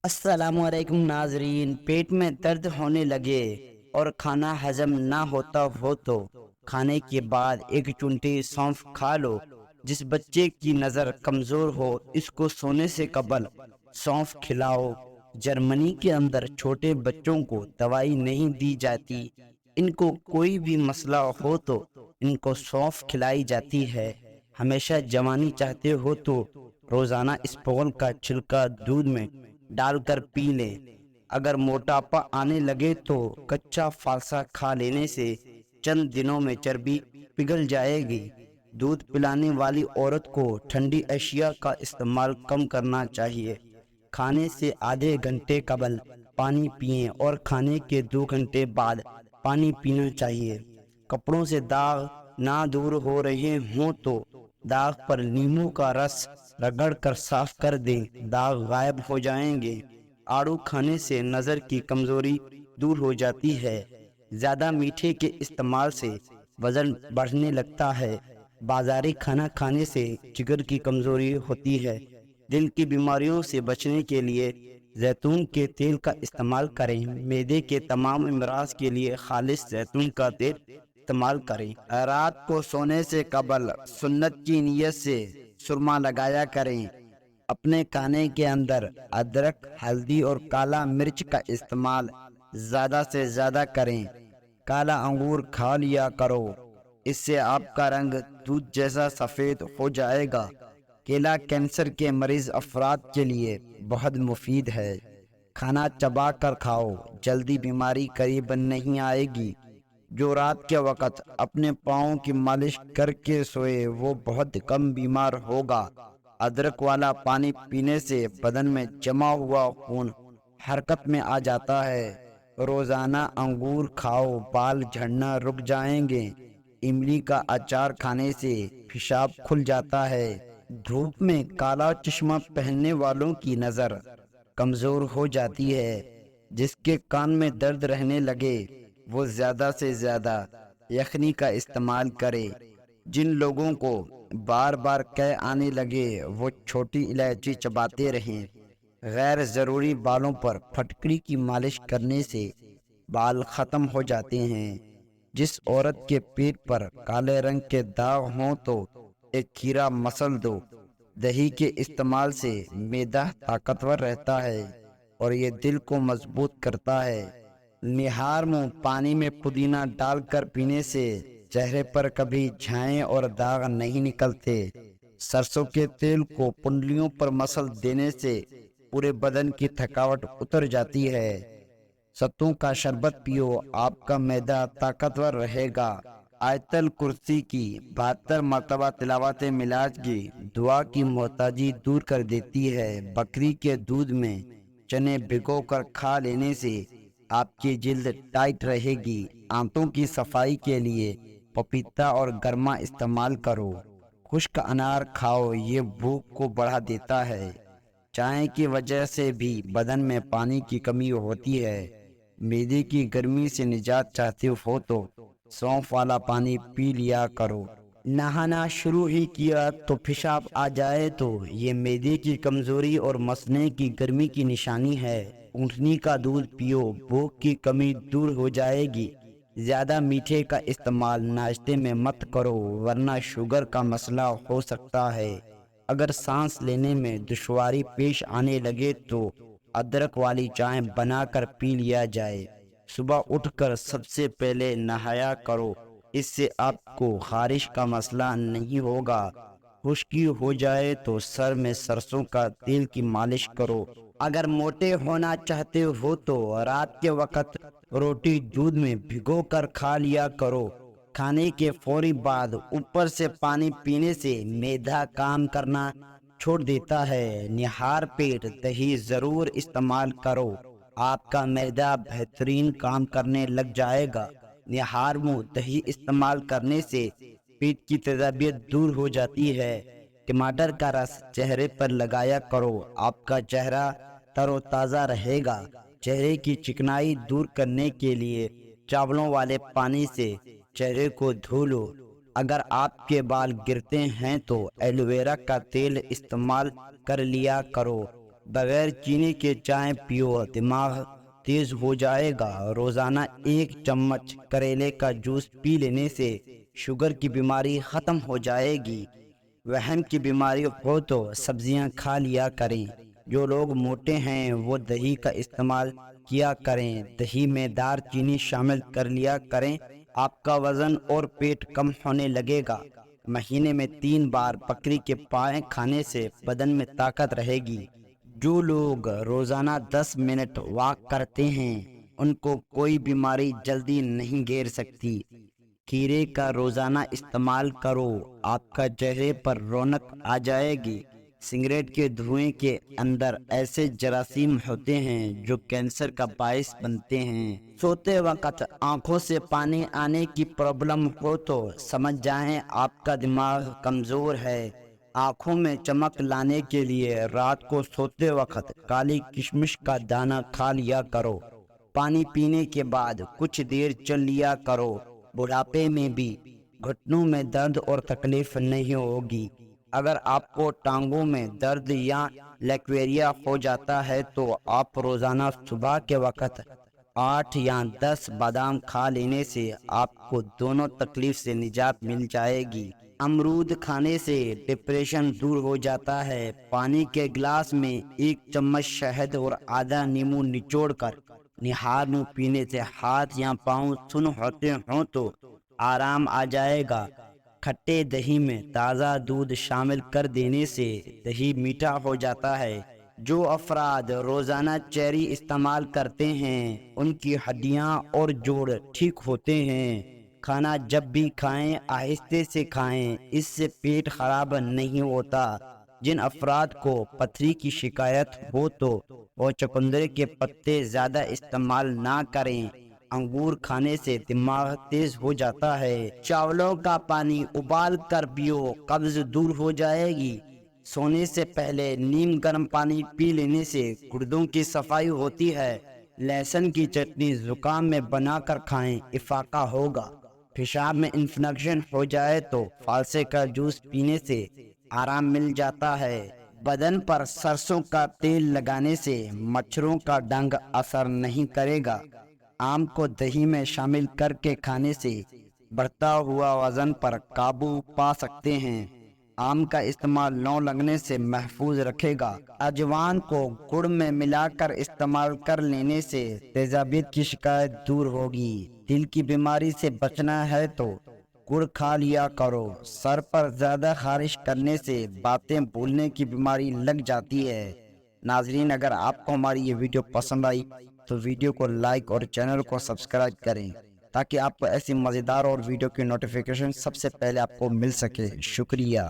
السلام علیکم ناظرین، پیٹ میں درد ہونے لگے اور کھانا ہضم نہ ہوتا ہو تو کھانے کے بعد ایک چونٹی سونف کھا لو۔ جس بچے کی نظر کمزور ہو اس کو سونے سے قبل سونف کھلاؤ۔ جرمنی کے اندر چھوٹے بچوں کو دوائی نہیں دی جاتی، ان کو کوئی بھی مسئلہ ہو تو ان کو سونف کھلائی جاتی ہے۔ ہمیشہ جوانی چاہتے ہو تو روزانہ اسپغل کا چھلکا دودھ میں ڈال کر پی لیں۔ اگر موٹاپا آنے لگے تو کچا فالسا کھا لینے سے چند دنوں میں چربی پگھل جائے گی۔ دودھ پلانے والی عورت کو ٹھنڈی اشیاء کا استعمال کم کرنا چاہیے۔ کھانے سے آدھے گھنٹے قبل پانی پئیں اور کھانے کے 2 گھنٹے بعد پانی پینا چاہیے۔ کپڑوں سے داغ نہ دور ہو رہے ہوں تو داغ پر لیموں کا رس رگڑ کر صاف کر دیں، داغ غائب ہو جائیں گے۔ آڑو کھانے سے نظر کی کمزوری دور ہو جاتی ہے۔ زیادہ میٹھے کے استعمال سے وزن بڑھنے لگتا ہے۔ بازاری کھانا کھانے سے جگر کی کمزوری ہوتی ہے۔ دل کی بیماریوں سے بچنے کے لیے زیتون کے تیل کا استعمال کریں۔ معدے کے تمام امراض کے لیے خالص زیتون کا تیل استعمال کریں۔ رات کو سونے سے قبل سنت کی نیت سے سرما لگایا کریں۔ اپنے کھانے کے اندر ادرک، ہلدی اور کالا مرچ کا استعمال زیادہ سے زیادہ کریں۔ کالا انگور کھا لیا کرو، اس سے آپ کا رنگ دودھ جیسا سفید ہو جائے گا۔ کیلا کینسر کے مریض افراد کے لیے بہت مفید ہے۔ کھانا چبا کر کھاؤ، جلدی بیماری قریب نہیں آئے گی۔ جو رات کے وقت اپنے پاؤں کی مالش کر کے سوئے وہ بہت کم بیمار ہوگا۔ ادرک والا پانی پینے سے بدن میں جمع ہوا خون حرکت میں آ جاتا ہے۔ روزانہ انگور کھاؤ، بال جھڑنا رک جائیں گے۔ املی کا اچار کھانے سے پیشاب کھل جاتا ہے۔ دھوپ میں کالا چشمہ پہننے والوں کی نظر کمزور ہو جاتی ہے۔ جس کے کان میں درد رہنے لگے وہ زیادہ سے زیادہ یخنی کا استعمال کرے۔ جن لوگوں کو بار بار قے آنے لگے وہ چھوٹی الائچی چباتے رہیں۔ غیر ضروری بالوں پر پھٹکڑی کی مالش کرنے سے بال ختم ہو جاتے ہیں۔ جس عورت کے پیٹ پر کالے رنگ کے داغ ہوں تو ایک کھیرا مسل دو۔ دہی کے استعمال سے معدہ طاقتور رہتا ہے اور یہ دل کو مضبوط کرتا ہے۔ نہار منہ پانی میں پودینہ ڈال کر پینے سے چہرے پر کبھی جھائیں اور داغ نہیں نکلتے۔ سرسوں کے تیل کو پنڈلیوں پر مسل دینے سے پورے بدن کی تھکاوٹ اتر جاتی ہے۔ ستوں کا شربت پیو، آپ کا معدہ طاقتور رہے گا۔ آیت الکرسی کی 72 مرتبہ تلاوت ملاج کی دعا کی محتاجی دور کر دیتی ہے۔ بکری کے دودھ میں چنے بھگو کر کھا لینے سے آپ کی جلد ٹائٹ رہے گی۔ آنتوں کی صفائی کے لیے پپیتا اور گرما استعمال کرو۔ خشک انار کھاؤ، یہ بھوک کو بڑھا دیتا ہے۔ چائے کی وجہ سے بھی بدن میں پانی کی کمی ہوتی ہے۔ معدے کی گرمی سے نجات چاہتے ہو تو سونف والا پانی پی لیا کرو۔ نہانا شروع ہی کیا تو پیشاب آ جائے تو یہ معدے کی کمزوری اور مثانے کی گرمی کی نشانی ہے۔ اونٹنی کا دودھ پیو، بھوک کی کمی دور ہو جائے گی۔ زیادہ میٹھے کا استعمال ناشتے میں مت کرو ورنہ شوگر کا مسئلہ ہو سکتا ہے۔ اگر سانس لینے میں دشواری پیش آنے لگے تو ادرک والی چائے بنا کر پی لیا جائے۔ صبح اٹھ کر سب سے پہلے نہایا کرو، اس سے آپ کو خارش کا مسئلہ نہیں ہوگا۔ خشکی ہو جائے تو سر میں سرسوں کا تیل کی مالش کرو۔ اگر موٹے ہونا چاہتے ہو تو رات کے وقت روٹی دودھ میں بھگو کر کھا لیا کرو۔ کھانے کے فوری بعد اوپر سے پانی پینے سے معدہ کام کرنا چھوڑ دیتا ہے۔ نہار پیٹ دہی ضرور استعمال کرو، آپ کا معدہ بہترین کام کرنے لگ جائے گا۔ نہار منہ دہی استعمال کرنے سے پیٹ کی تیزابیت دور ہو جاتی ہے۔ ٹماٹر کا رس چہرے پر لگایا کرو، آپ کا چہرہ تر و تازہ رہے گا۔ چہرے کی چکنائی دور کرنے کے لیے چاولوں والے پانی سے چہرے کو دھو لو۔ اگر آپ کے بال گرتے ہیں تو ایلو ویرا کا تیل استعمال کر لیا کرو۔ بغیر چینی کے چائے پیو، دماغ تیز ہو جائے گا۔ روزانہ 1 چمچ کریلے کا جوس پی لینے سے شوگر کی بیماری ختم ہو جائے گی۔ وہم کی بیماری ہو تو سبزیاں کھا لیا کریں۔ جو لوگ موٹے ہیں وہ دہی کا استعمال کیا کریں۔ دہی میں دار چینی شامل کر لیا کریں، آپ کا وزن اور پیٹ کم ہونے لگے گا۔ مہینے میں 3 بار بکری کے پائے کھانے سے بدن میں طاقت رہے گی۔ جو لوگ روزانہ 10 منٹ واک کرتے ہیں ان کو کوئی بیماری جلدی نہیں گھیر سکتی۔ کھیرے کا روزانہ استعمال کرو، آپ کا چہرے پر رونق آ جائے گی۔ سگریٹ کے دھوئیں کے اندر ایسے جراثیم ہوتے ہیں جو کینسر کا باعث بنتے ہیں۔ سوتے وقت آنکھوں سے پانی آنے کی پرابلم ہو تو سمجھ جائیں آپ کا دماغ کمزور ہے۔ آنکھوں میں چمک لانے کے لیے رات کو سوتے وقت کالی کشمش کا دانہ کھا لیا کرو۔ پانی پینے کے بعد کچھ دیر چل لیا کرو۔ بڑھاپے میں بھی گھٹنوں میں درد اور تکلیف نہیں ہوگی۔ اگر آپ کو ٹانگوں میں درد یا لیکویریا ہو جاتا ہے تو آپ روزانہ صبح کے وقت 8 یا 10 بادام کھا لینے سے آپ کو دونوں تکلیف سے نجات مل جائے گی۔ امرود کھانے سے ڈپریشن دور ہو جاتا ہے۔ پانی کے گلاس میں 1 چمچ شہد اور آدھا نیمبو نچوڑ کر نہار منہ پینے سے ہاتھ یا پاؤں سن ہوتے ہوں تو آرام آ جائے گا۔ کھٹے دہی میں تازہ دودھ شامل کر دینے سے دہی میٹھا ہو جاتا ہے۔ جو افراد روزانہ چیری استعمال کرتے ہیں ان کی ہڈیاں اور جوڑ ٹھیک ہوتے ہیں۔ کھانا جب بھی کھائیں آہستہ سے کھائیں، اس سے پیٹ خراب نہیں ہوتا۔ جن افراد کو پتھری کی شکایت ہو تو وہ چقندرے کے پتے زیادہ استعمال نہ کریں۔ انگور کھانے سے دماغ تیز ہو جاتا ہے۔ چاولوں کا پانی ابال کر پیو، قبض دور ہو جائے گی۔ سونے سے پہلے نیم گرم پانی پی لینے سے گردوں کی صفائی ہوتی ہے۔ لہسن کی چٹنی زکام میں بنا کر کھائیں، افاقہ ہوگا۔ پیشاب میں انفیکشن ہو جائے تو فالسے کا جوس پینے سے آرام مل جاتا ہے۔ بدن پر سرسوں کا تیل لگانے سے مچھروں کا ڈنگ اثر نہیں کرے گا۔ آم کو دہی میں شامل کر کے کھانے سے بڑھتا ہوا وزن پر قابو پا سکتے ہیں۔ آم کا استعمال لو لگنے سے محفوظ رکھے گا۔ اجوان کو گڑ میں ملا کر استعمال کر لینے سے تیزابیت کی شکایت دور ہوگی۔ دل کی بیماری سے بچنا ہے تو گڑ کھا لیا کرو۔ سر پر زیادہ خارش کرنے سے باتیں بھولنے کی بیماری لگ جاتی ہے۔ ناظرین، اگر آپ کو ہماری یہ ویڈیو پسند آئی تو ویڈیو کو لائک اور چینل کو سبسکرائب کریں تاکہ آپ کو ایسی مزیدار اور ویڈیو کی نوٹیفیکیشن سب سے پہلے آپ کو مل سکے۔ شکریہ۔